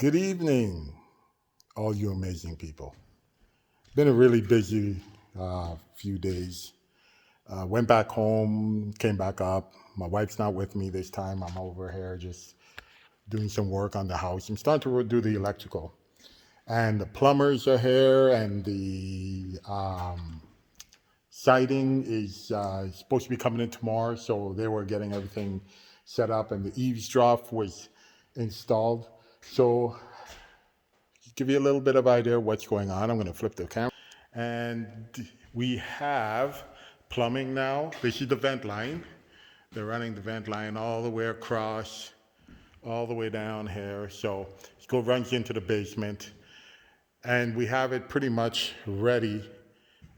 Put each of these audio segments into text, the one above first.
Good evening, all you amazing people. Been a really busy few days. Went back home, came back up. My wife's not with me this time. I'm over here just doing some work on the house. I'm starting to do the electrical. And the plumbers are here, and the siding is supposed to be coming in tomorrow. So they were getting everything set up, and the eaves trough was installed. So give you a little bit of idea of what's going on. I'm going to flip the camera. And we have plumbing now. This is the vent line. They're running the vent line all the way across, all the way down here. So it go runs into the basement. And we have it pretty much ready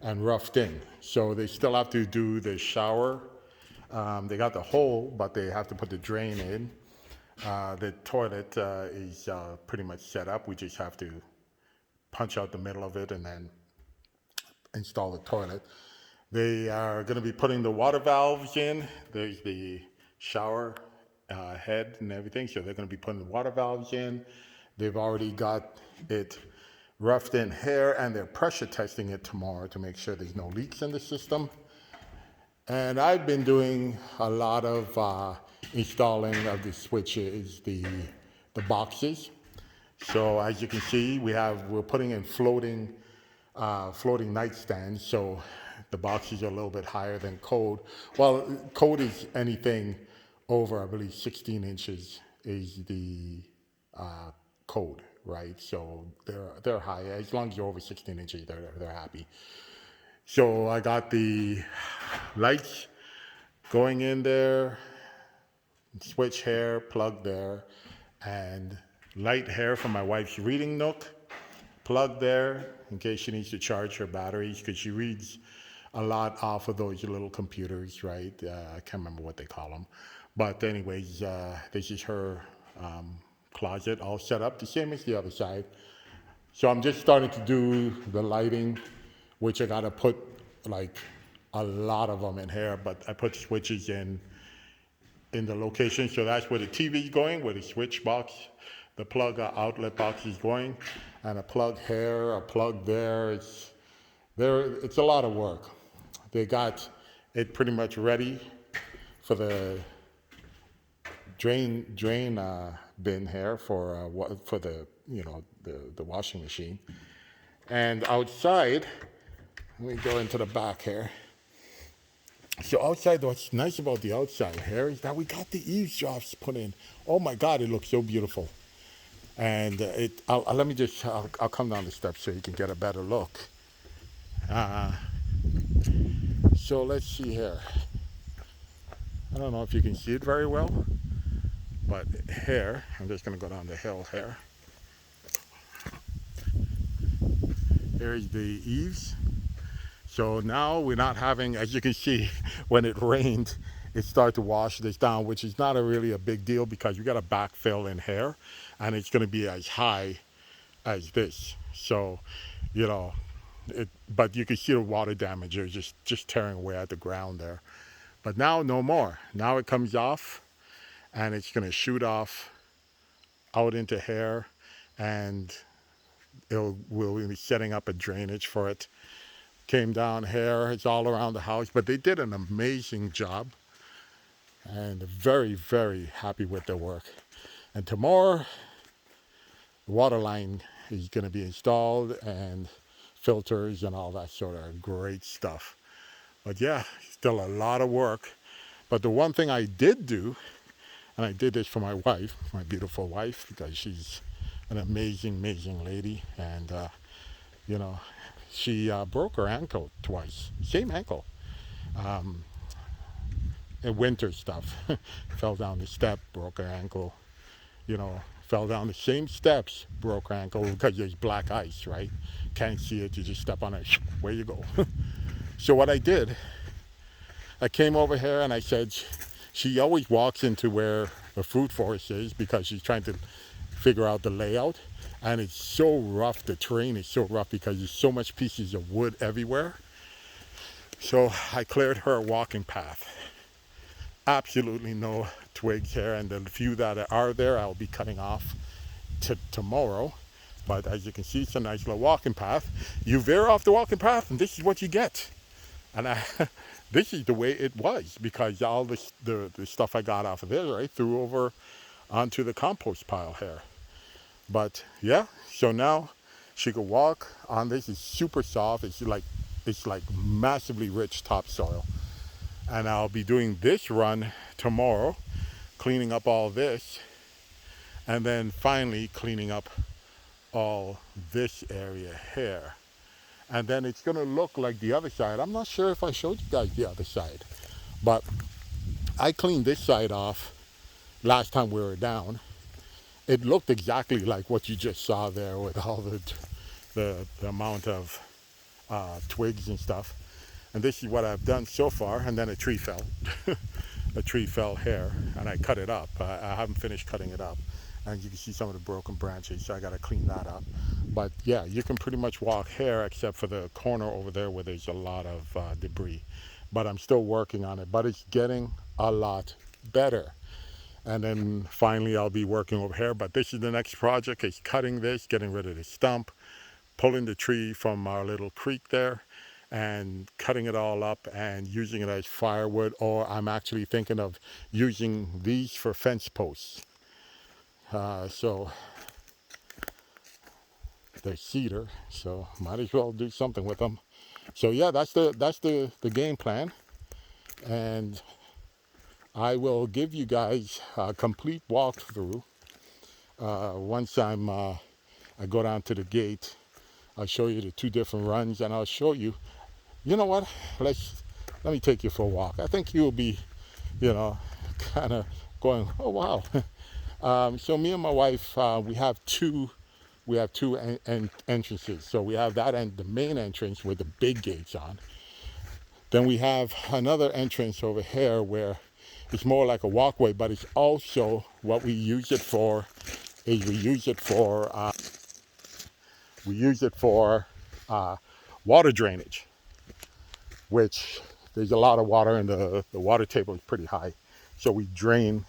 and roughed in. So they still have to do the shower. They got the hole, but they have to put the drain in. The toilet is pretty much set up. We just have to punch out the middle of it and then install the toilet. They are going to be putting the water valves in. There's the shower head and everything, so they're going to be putting the water valves in. They've already got it roughed in here, and they're pressure testing it tomorrow to make sure there's no leaks in the system. And I've been doing a lot of installing of the switches, the boxes. So as you can see, we're putting in floating nightstands. So the boxes are a little bit higher than code. Well, code is anything over, I believe, 16 inches is the code, right? So they're high. As long as you're over 16 inches, they're happy. So I got the lights going in there, switch here, plug there, and light here for my wife's reading nook, plug there in case she needs to charge her batteries because she reads a lot off of those little computers, right? I can't remember what they call them. But anyways, this is her closet all set up, the same as the other side. So I'm just starting to do the lighting, which I gotta put like a lot of them in here, but I put switches in the location. So that's where the TV is going, where the switch box, the plug outlet box is going, and a plug here, a plug there. It's a lot of work. They got it pretty much ready for the drain bin here for the the washing machine. And outside, let me go into the back here. So outside, what's nice about the outside here is that we got the eaves troughs put in. Oh my God, it looks so beautiful. And let me just, I'll come down the steps so you can get a better look. So let's see here. I don't know if you can see it very well, but here, I'm just gonna go down the hill here. Here's the eaves. So now we're not having, as you can see, when it rained, it started to wash this down, which is not really a big deal because we got a backfill in here and it's going to be as high as this. So, you know, but you can see the water damage are just tearing away at the ground there. But now no more. Now it comes off and it's going to shoot off out into here, and we'll be setting up a drainage for it. Came down here, it's all around the house, but they did an amazing job and very, very happy with their work. And tomorrow, the water line is going to be installed and filters and all that sort of great stuff. But yeah, still a lot of work. But the one thing I did do, and I did this for my wife, my beautiful wife, because she's an amazing, amazing lady. And, she broke her ankle twice, same ankle. In winter stuff. Fell down the step, broke her ankle. Fell down the same steps, broke her ankle because there's black ice, right? Can't see it, you just step on it, where you go. So what I did, I came over here and I said, she always walks into where the fruit forest is because she's trying to figure out the layout. And it's so rough, the terrain is so rough because there's so much pieces of wood everywhere. So I cleared her walking path. Absolutely no twigs here, and the few that are there, I'll be cutting off tomorrow. But as you can see, it's a nice little walking path. You veer off the walking path, and this is what you get. And this is the way it was, because all the stuff I got off of there, I threw over onto the compost pile here. But yeah, so now she could walk on this. It's super soft. It's like massively rich topsoil. And I'll be doing this run tomorrow, cleaning up all this, and then finally cleaning up all this area here. And then it's going to look like the other side. I'm not sure if I showed you guys the other side, but I cleaned this side off last time we were down. It looked exactly like what you just saw there, with all the amount of twigs and stuff. And this is what I've done so far. And then a tree fell. A tree fell here, and I cut it up. I haven't finished cutting it up, and you can see some of the broken branches, so I got to clean that up. But yeah, you can pretty much walk here except for the corner over there where there's a lot of debris. But I'm still working on it, but it's getting a lot better. And then finally I'll be working over here. But this is the next project, is cutting this, getting rid of the stump, pulling the tree from our little creek there, and cutting it all up and using it as firewood. Or I'm actually thinking of using these for fence posts. So they're cedar, so might as well do something with them. So yeah, that's the game plan. And I will give you guys a complete walkthrough once I go down to the gate. I'll show you the two different runs, and I'll show you, you know what, let me take you for a walk. I think you'll be, kind of going, oh wow. So me and my wife, we have two entrances. So we have that end, the main entrance with the big gates on. Then we have another entrance over here where it's more like a walkway, but it's also what we use it for. Is we use it for water drainage, which there's a lot of water, and the water table is pretty high. So we drain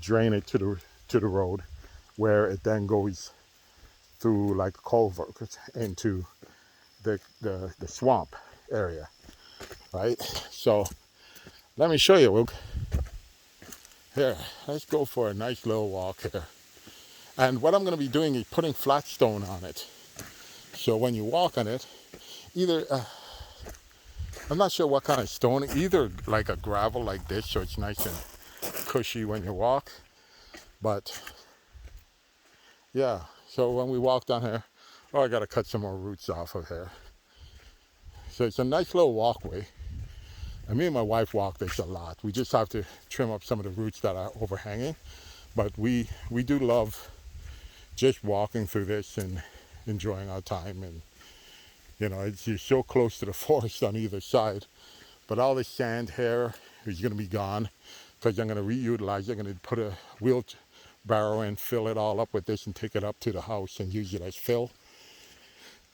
it to the road, where it then goes through like a culvert into the swamp area, right? So let me show you. Here, let's go for a nice little walk here. And what I'm going to be doing is putting flat stone on it. So when you walk on it, either, I'm not sure what kind of stone, either like a gravel like this, so it's nice and cushy when you walk. But yeah, so when we walk down here, oh, I got to cut some more roots off of here. So it's a nice little walkway. And me and my wife walk this a lot. We just have to trim up some of the roots that are overhanging. But we do love just walking through this and enjoying our time. And, you're so close to the forest on either side. But all this sand here is going to be gone, because I'm going to reutilize it. I'm going to put a wheelbarrow and fill it all up with this and take it up to the house and use it as fill.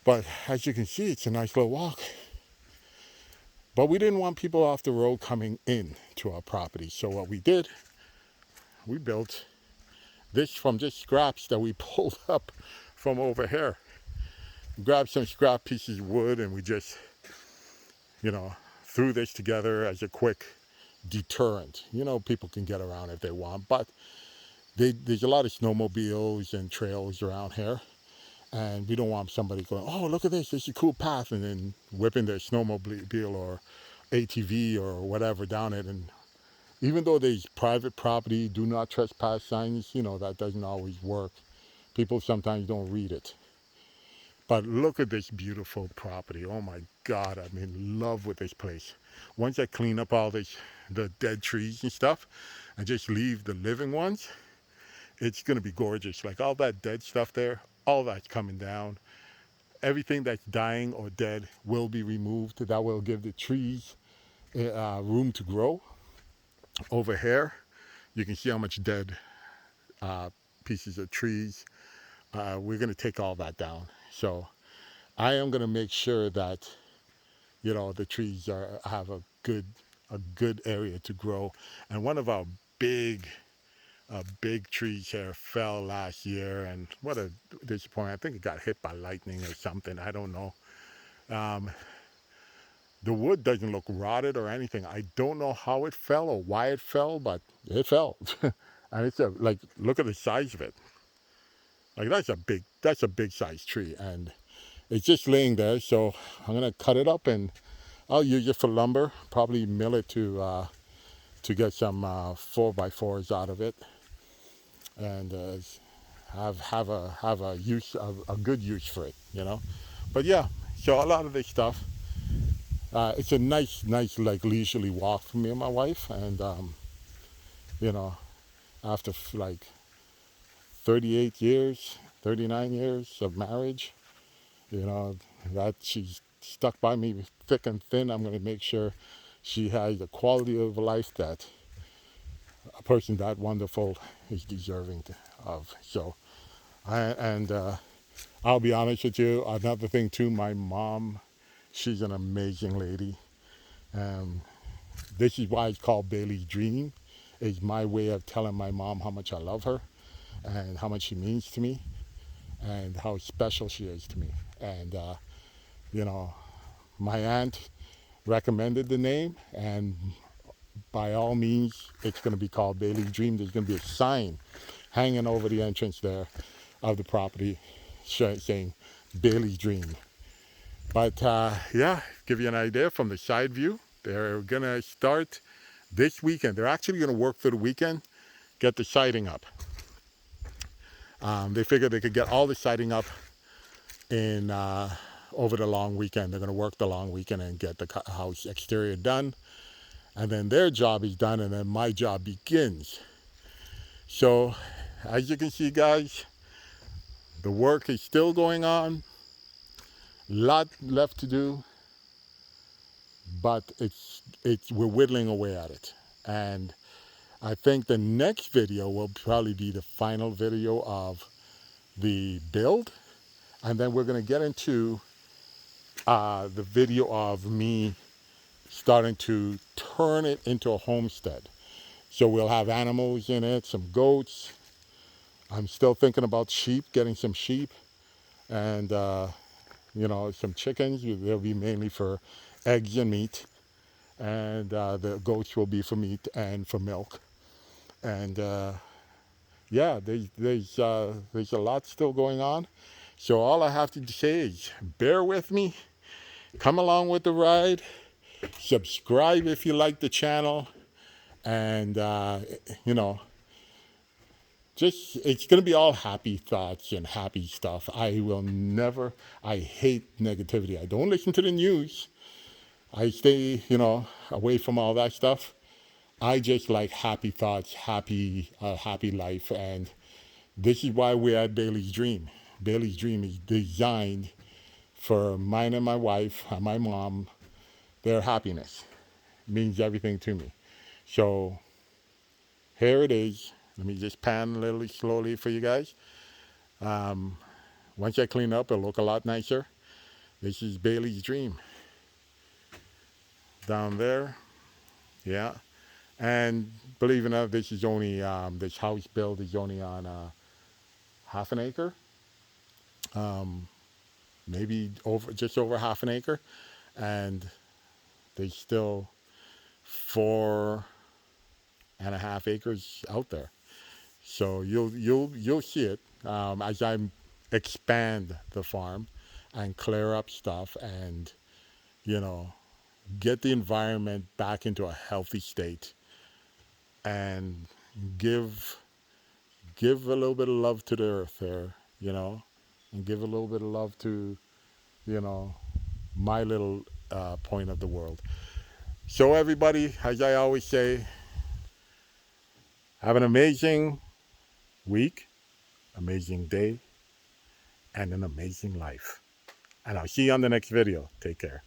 But as you can see, it's a nice little walk. But we didn't want people off the road coming in to our property. So what we did, we built this from just scraps that we pulled up from over here. We grabbed some scrap pieces of wood, and we just, threw this together as a quick deterrent. People can get around if they want, but there's a lot of snowmobiles and trails around here. And we don't want somebody going, oh, look at this is a cool path, and then whipping their snowmobile or ATV or whatever down it. And even though there's private property, do not trespass signs, that doesn't always work. People sometimes don't read it. But look at this beautiful property. Oh my God, I'm in love with this place. Once I clean up all the dead trees and stuff, and just leave the living ones, it's going to be gorgeous. Like all that dead stuff there, all that's coming down. Everything that's dying or dead will be removed. That will give the trees room to grow. Over here, you can see how much dead pieces of trees. We're going to take all that down. So I am going to make sure that, the trees have a good area to grow. And one of our big A big tree here fell last year, and what a disappointment. I think it got hit by lightning or something. I don't know. Um, the wood doesn't look rotted or anything. I don't know how it fell or why it fell, but it fell. And it's like, look at the size of it. Like that's a big size tree, and it's just laying there. So I'm gonna cut it up, and I'll use it for lumber. Probably mill it to get some 4x4s out of it, and have a use a good use for it, you know. But yeah, so a lot of this stuff. It's a nice like leisurely walk for me and my wife, and you know, after like 38 years, 39 years of marriage, you know, that she's stuck by me thick and thin. I'm going to make sure she has the quality of life that a person that wonderful is deserving of. So, and I'll be honest with you, another thing too, my mom, she's an amazing lady. Um, this is why it's called Bailey's Dream. It's my way of telling my mom how much I love her and how much she means to me and how special she is to me. And, you know, my aunt recommended the name, and by all means, it's going to be called Bailey's Dream. There's going to be a sign hanging over the entrance there of the property saying Bailey's Dream. But yeah, give you an idea from the side view. They're going to start this weekend. They're actually going to work through the weekend, get the siding up. They figured they could get all the siding up in over the long weekend. They're going to work the long weekend and get the house exterior done. And then their job is done, and then my job begins. So, as you can see, guys, the work is still going on. Lot left to do, but we're whittling away at it. And I think the next video will probably be the final video of the build, and then we're going to get into the video of me starting to turn it into a homestead. So we'll have animals in it, some goats. I'm still thinking about sheep, getting some sheep, and you know, some chickens. They'll be mainly for eggs and meat, and the goats will be for meat and for milk. And yeah, there's a lot still going on. So all I have to say is bear with me, come along with the ride, subscribe if you like the channel, and you know, just it's going to be all happy thoughts and happy stuff. I hate negativity. I don't listen to the news. I stay, you know, away from all that stuff. I just like happy thoughts, happy life, and this is why we're at Bailey's Dream. Bailey's Dream is designed for mine and my wife and my mom. Their happiness means everything to me. So here it is. Let me just pan a little slowly for you guys. Once I clean up, it'll look a lot nicer. This is Bailey's Dream. Down there, yeah. And believe it or not, this is only, this house build is only on half an acre. Maybe just over half an acre. And there's still 4.5 acres out there. So you'll see it as I expand the farm and clear up stuff, and you know, get the environment back into a healthy state, and give a little bit of love to the earth there, you know, and give a little bit of love to, you know, my little point of the world. So everybody, as I always say, have an amazing week, amazing day, and an amazing life. And I'll see you on the next video. Take care.